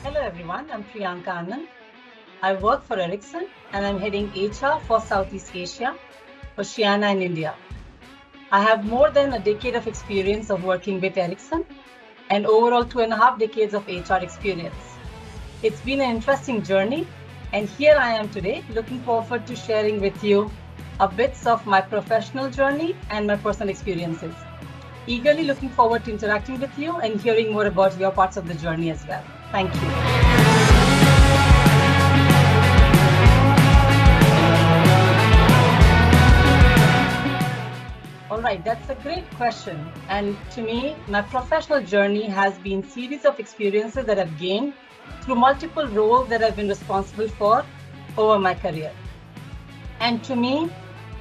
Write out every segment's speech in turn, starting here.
Hello everyone, I'm Priyanka Anand. I work for Ericsson and I'm heading HR for Southeast Asia, Oceania and India. I have more than a decade of experience of working with Ericsson and overall 2.5 decades of HR experience. It's been an interesting journey, and here I am today looking forward to sharing with you a bits of my professional journey and my personal experiences. Eagerly looking forward to interacting with you and hearing more about your parts of the journey as well. Thank you. All right, that's a great question. And to me, my professional journey has been series of experiences that I've gained through multiple roles that I've been responsible for over my career. And to me,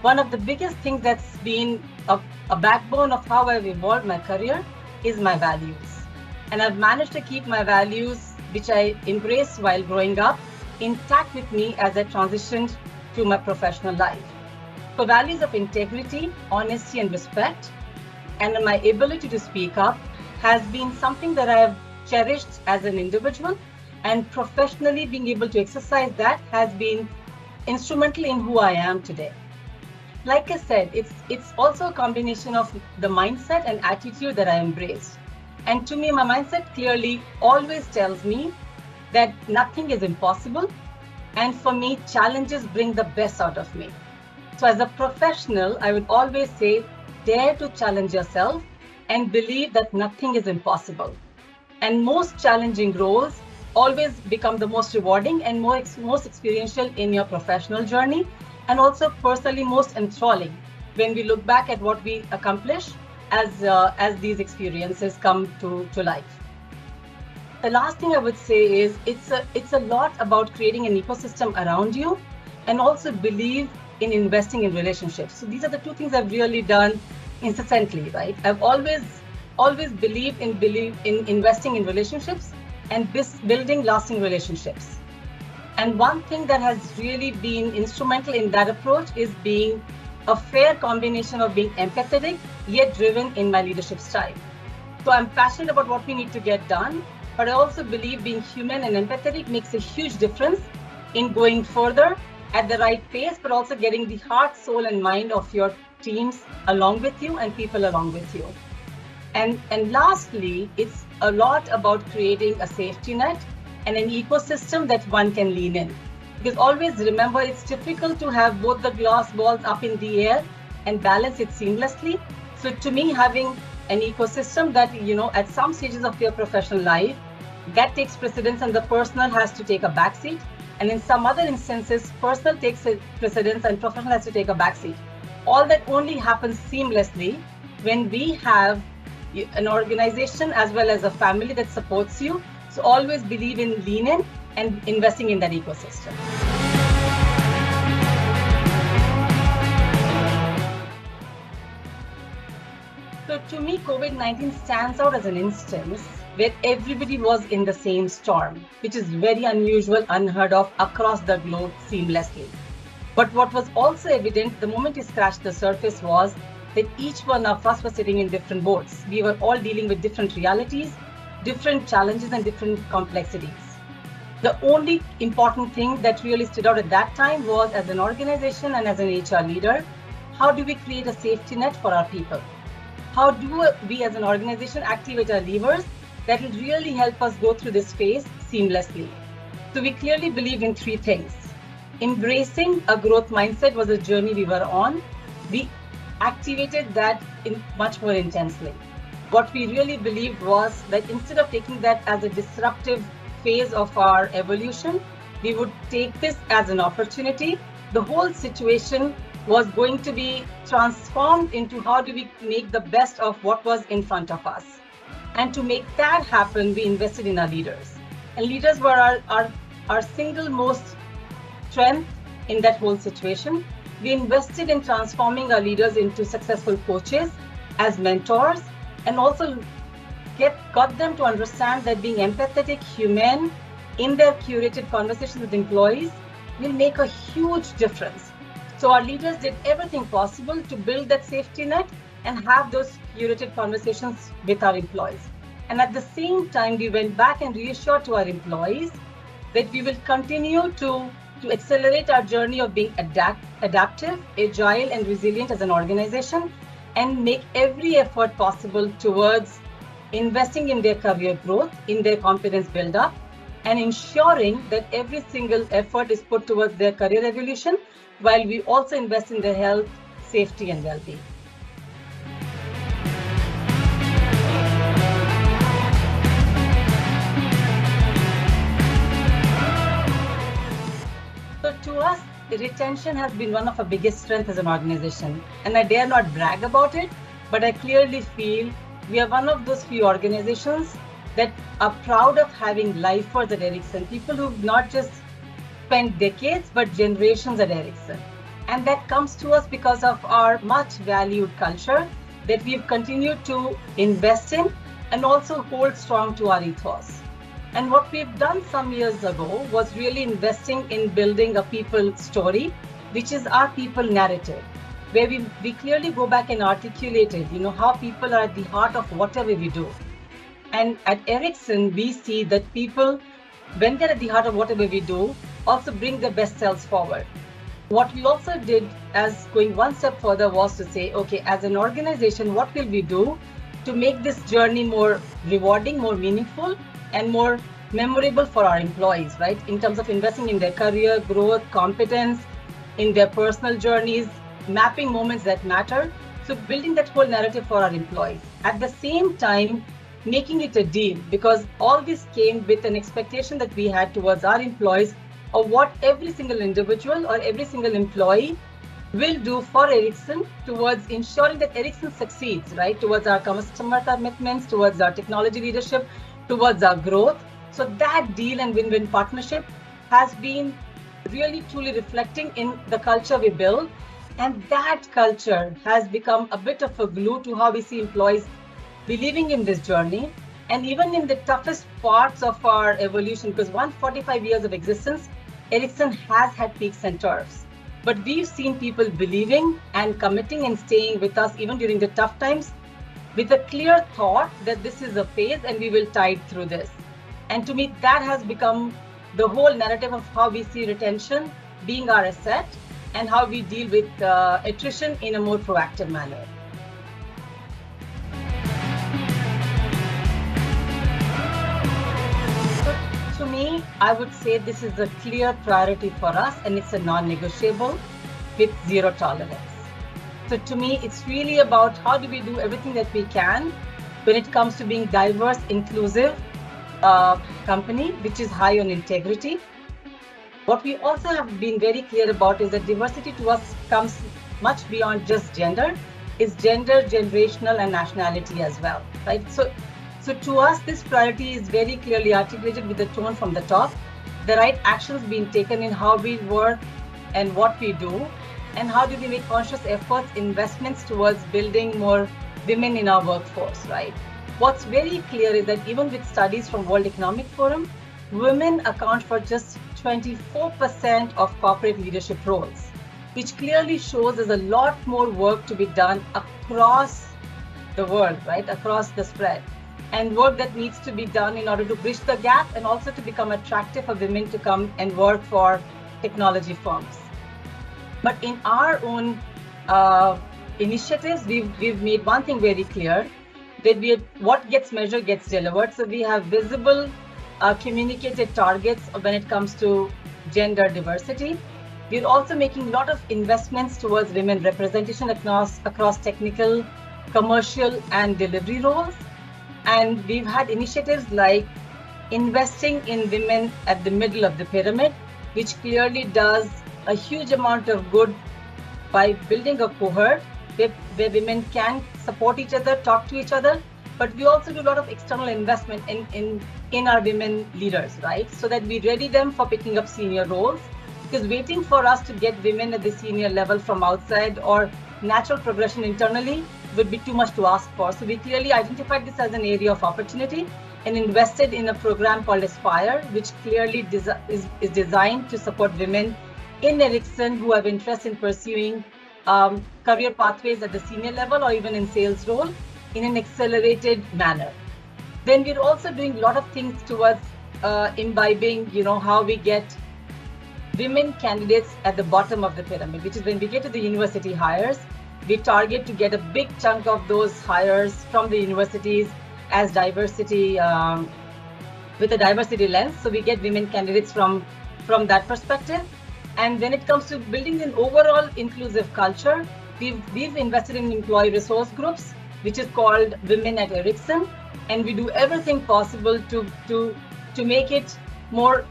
one of the biggest things that's been a backbone of how I've evolved my career is my values. And I've managed to keep my values, which I embraced while growing up, intact with me as I transitioned to my professional life. So values of integrity, honesty, and respect, and my ability to speak up has been something that I have cherished as an individual, and professionally being able to exercise that has been instrumental in who I am today. Like I said, it's also a combination of the mindset and attitude that I embraced. And to me, my mindset clearly always tells me that nothing is impossible. And for me, challenges bring the best out of me. So as a professional, I would always say, dare to challenge yourself and believe that nothing is impossible. And most challenging roles always become the most rewarding and most experiential in your professional journey, and also personally most enthralling when we look back at what we accomplish as these experiences come to life. The last thing I would say is it's a lot about creating an ecosystem around you, and also believe in investing in relationships. So these are the two things I've really done incessantly, right? I've always believed in investing in relationships and building lasting relationships. And one thing that has really been instrumental in that approach is being a fair combination of being empathetic yet driven in my leadership style. So I'm passionate about what we need to get done, but I also believe being human and empathetic makes a huge difference in going further at the right pace, but also getting the heart, soul, and mind of your teams along with you and people along with you. And lastly, it's a lot about creating a safety net and an ecosystem that one can lean in. Because always remember, it's difficult to have both the glass balls up in the air and balance it seamlessly. So to me, having an ecosystem that, at some stages of your professional life, that takes precedence and the personal has to take a backseat. And in some other instances, personal takes precedence and professional has to take a backseat. All that only happens seamlessly when we have an organization as well as a family that supports you. So always believe in lean in and investing in that ecosystem. So to me, COVID-19 stands out as an instance where everybody was in the same storm, which is very unusual, unheard of across the globe seamlessly. But what was also evident the moment we scratched the surface was that each one of us was sitting in different boats. We were all dealing with different realities, different challenges, and different complexities. The only important thing that really stood out at that time was, as an organization and as an HR leader, how do we create a safety net for our people? How do we as an organization activate our levers that will really help us go through this phase seamlessly? So we clearly believed in three things. Embracing a growth mindset was a journey we were on. We activated that much more intensely. What we really believed was that instead of taking that as a disruptive phase of our evolution, we would take this as an opportunity. The whole situation was going to be transformed into how do we make the best of what was in front of us. And to make that happen, we invested in our leaders. And leaders were our single most strength in that whole situation. We invested in transforming our leaders into successful coaches, as mentors, and also got them to understand that being empathetic, humane in their curated conversations with employees will make a huge difference. So our leaders did everything possible to build that safety net and have those curated conversations with our employees. And at the same time, we went back and reassured to our employees that we will continue to accelerate our journey of being adaptive, agile, and resilient as an organization, and make every effort possible towards investing in their career growth, in their competence build-up, and ensuring that every single effort is put towards their career evolution, while we also invest in their health, safety, and well-being. So to us, retention has been one of our biggest strengths as an organization. And I dare not brag about it, but I clearly feel we are one of those few organizations that are proud of having lifers at Ericsson, people who've not just spent decades, but generations at Ericsson. And that comes to us because of our much valued culture that we've continued to invest in and also hold strong to our ethos. And what we've done some years ago was really investing in building a people story, which is our people narrative, where we clearly go back and articulate it, how people are at the heart of whatever we do. And at Ericsson, we see that people, when they're at the heart of whatever we do, also bring their best selves forward. What we also did as going one step further was to say, okay, as an organization, what will we do to make this journey more rewarding, more meaningful, and more memorable for our employees, right? In terms of investing in their career, growth, competence, in their personal journeys, mapping moments that matter. So building that whole narrative for our employees. At the same time, making it a deal, because all this came with an expectation that we had towards our employees of what every single individual or every single employee will do for Ericsson towards ensuring that Ericsson succeeds, right? Towards our customer commitments, towards our technology leadership, towards our growth. So that deal and win-win partnership has been really truly reflecting in the culture we build. And that culture has become a bit of a glue to how we see employees believing in this journey. And even in the toughest parts of our evolution, because 145 years of existence, Ericsson has had peaks and troughs. But we've seen people believing and committing and staying with us even during the tough times with a clear thought that this is a phase and we will tide through this. And to me, that has become the whole narrative of how we see retention being our asset and how we deal with attrition in a more proactive manner. So to me, I would say this is a clear priority for us and it's a non-negotiable with zero tolerance. So to me, it's really about how do we do everything that we can when it comes to being diverse, inclusive company, which is high on integrity. What we also have been very clear about is that diversity to us comes much beyond just gender, is gender, generational, and nationality as well, right? So to us, this priority is very clearly articulated with the tone from the top, the right actions being taken in how we work and what we do, and how do we make conscious efforts, investments towards building more women in our workforce, right? What's very clear is that even with studies from World Economic Forum, women account for just 24% of corporate leadership roles, which clearly shows there's a lot more work to be done across the world, right? Across the spread, and work that needs to be done in order to bridge the gap and also to become attractive for women to come and work for technology firms. But in our own initiatives, we've made one thing very clear, that what gets measured gets delivered. So we have visible communicated targets when it comes to gender diversity. We're also making a lot of investments towards women representation across technical, commercial, and delivery roles. And we've had initiatives like investing in women at the middle of the pyramid, which clearly does a huge amount of good by building a cohort where women can support each other, talk to each other. But we also do a lot of external investment in our women leaders, right? So that we ready them for picking up senior roles. Because waiting for us to get women at the senior level from outside or natural progression internally would be too much to ask for. So we clearly identified this as an area of opportunity and invested in a program called Aspire, which clearly is designed to support women in Ericsson who have interest in pursuing career pathways at the senior level or even in sales role in an accelerated manner. Then we're also doing a lot of things towards imbibing, how we get women candidates at the bottom of the pyramid, which is when we get to the university hires, we target to get a big chunk of those hires from the universities as diversity, with a diversity lens. So we get women candidates from that perspective. And when it comes to building an overall inclusive culture, we've invested in employee resource groups, which is called Women at Ericsson. And we do everything possible to make it more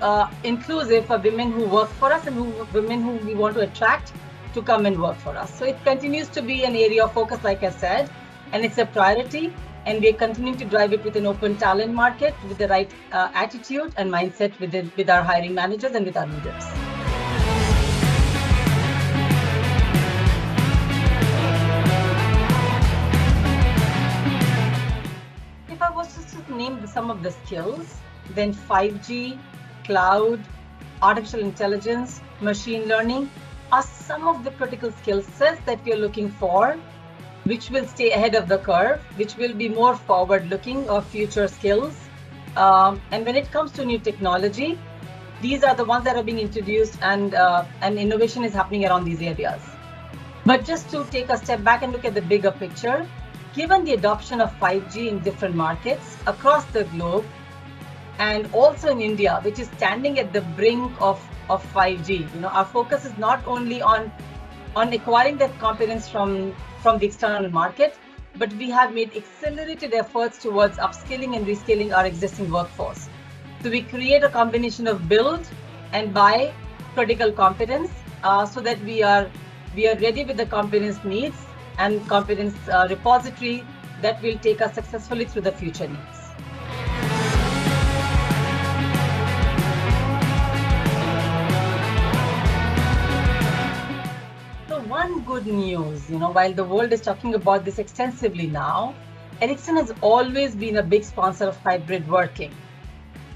inclusive for women who work for us and women who we want to attract to come and work for us. So it continues to be an area of focus, like I said, and it's a priority. And we're continuing to drive it with an open talent market, with the right attitude and mindset with our hiring managers and with our leaders. If I was to name some of the skills, then 5G, cloud, artificial intelligence, machine learning are some of the critical skill sets that we are looking for, which will stay ahead of the curve, which will be more forward-looking of future skills. And when it comes to new technology, these are the ones that are being introduced, and innovation is happening around these areas. But just to take a step back and look at the bigger picture, given the adoption of 5G in different markets across the globe, and also in India, which is standing at the brink of 5G, our focus is not only on acquiring that competence from the external market, but we have made accelerated efforts towards upskilling and reskilling our existing workforce. So we create a combination of build and buy critical competence, so that we are ready with the competence needs and competence repository that will take us successfully through the future needs. One good news, while the world is talking about this extensively now, Ericsson has always been a big sponsor of hybrid working.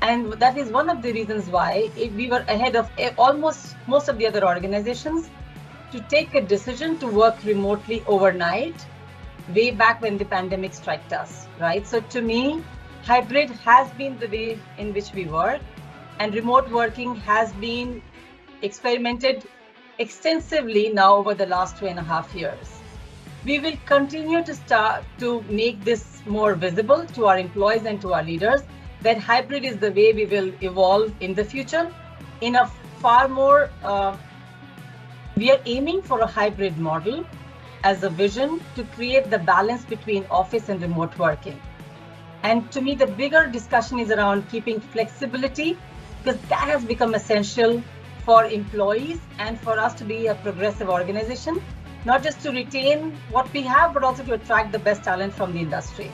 And that is one of the reasons why we were ahead of almost most of the other organizations to take a decision to work remotely overnight, way back when the pandemic struck us, right? So to me, hybrid has been the way in which we work, and remote working has been experimented extensively now over the last 2.5 years. We will continue to make this more visible to our employees and to our leaders, that hybrid is the way we will evolve in the future. In a far more, we are aiming for a hybrid model as a vision to create the balance between office and remote working. And to me, the bigger discussion is around keeping flexibility, because that has become essential for employees and for us to be a progressive organization, not just to retain what we have, but also to attract the best talent from the industry.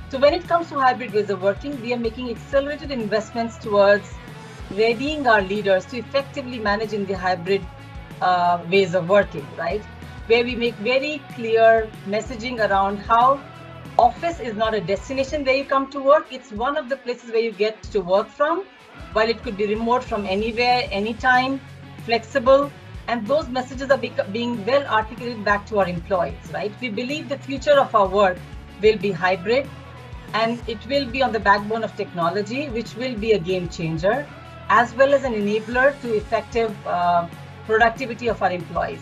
So when it comes to hybrid ways of working, we are making accelerated investments towards readying our leaders to effectively manage in the hybrid ways of working, right? Where we make very clear messaging around how office is not a destination where you come to work, it's one of the places where you get to work from, while it could be remote from anywhere, anytime, flexible, and those messages are being well articulated back to our employees, right? We believe the future of our work will be hybrid, and it will be on the backbone of technology, which will be a game changer, as well as an enabler to effective productivity of our employees.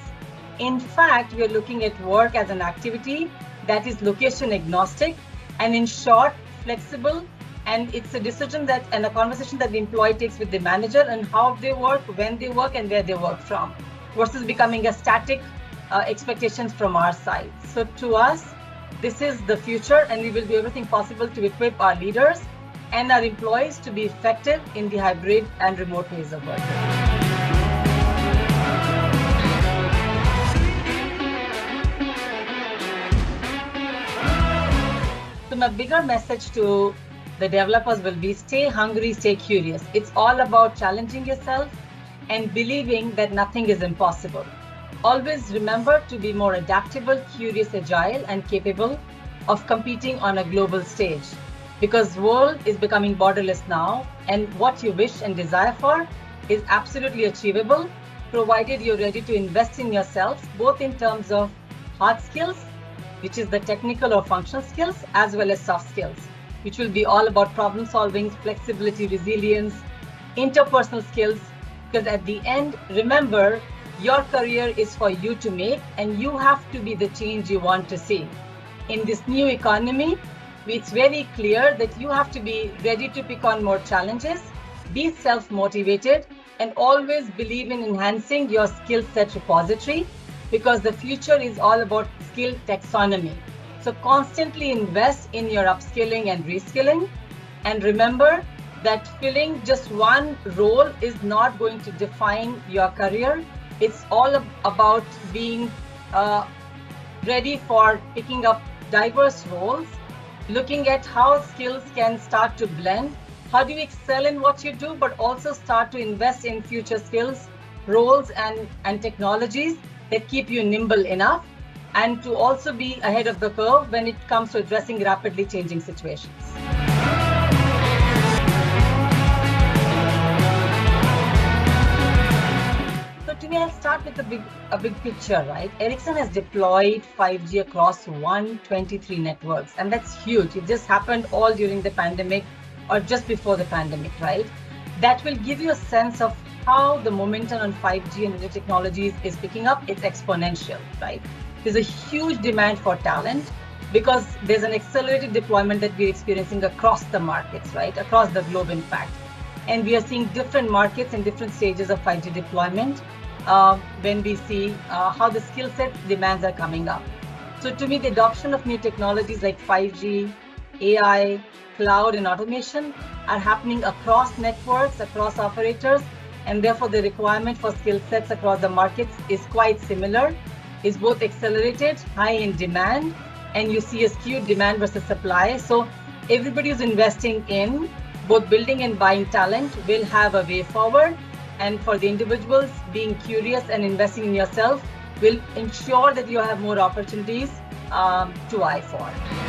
In fact, we are looking at work as an activity that is location agnostic and, in short, flexible. And it's a decision and a conversation that the employee takes with the manager and how they work, when they work, and where they work from, versus becoming a static expectations from our side. So to us, this is the future, and we will do everything possible to equip our leaders and our employees to be effective in the hybrid and remote ways of working. So my bigger message to the developers will be: stay hungry, stay curious. It's all about challenging yourself and believing that nothing is impossible. Always remember to be more adaptable, curious, agile, and capable of competing on a global stage, because the world is becoming borderless now, and what you wish and desire for is absolutely achievable, provided you're ready to invest in yourself, both in terms of hard skills, which is the technical or functional skills, as well as soft skills, which will be all about problem solving, flexibility, resilience, interpersonal skills. Because at the end, remember, your career is for you to make, and you have to be the change you want to see. In this new economy, it's very clear that you have to be ready to pick on more challenges, be self-motivated, and always believe in enhancing your skill set repository, because the future is all about skill taxonomy. So constantly invest in your upskilling and reskilling. And remember that filling just one role is not going to define your career. It's all about being ready for picking up diverse roles, looking at how skills can start to blend. How do you excel in what you do, but also start to invest in future skills, roles, and technologies that keep you nimble enough, and to also be ahead of the curve when it comes to addressing rapidly changing situations. So to me, I'll start with a big picture, right? Ericsson has deployed 5G across 123 networks, and that's huge. It just happened all during the pandemic or just before the pandemic, right? That will give you a sense of how the momentum on 5G and new technologies is picking up. It's exponential, right? There's a huge demand for talent because there's an accelerated deployment that we're experiencing across the markets, right? Across the globe, in fact. And we are seeing different markets in different stages of 5G deployment when we see how the skill set demands are coming up. So to me, the adoption of new technologies like 5G, AI, cloud, and automation are happening across networks, across operators, and therefore the requirement for skill sets across the markets is quite similar. It's both accelerated, high in demand, and you see a skewed demand versus supply. So everybody who's investing in both building and buying talent will have a way forward. And for the individuals, being curious and investing in yourself will ensure that you have more opportunities to eye for.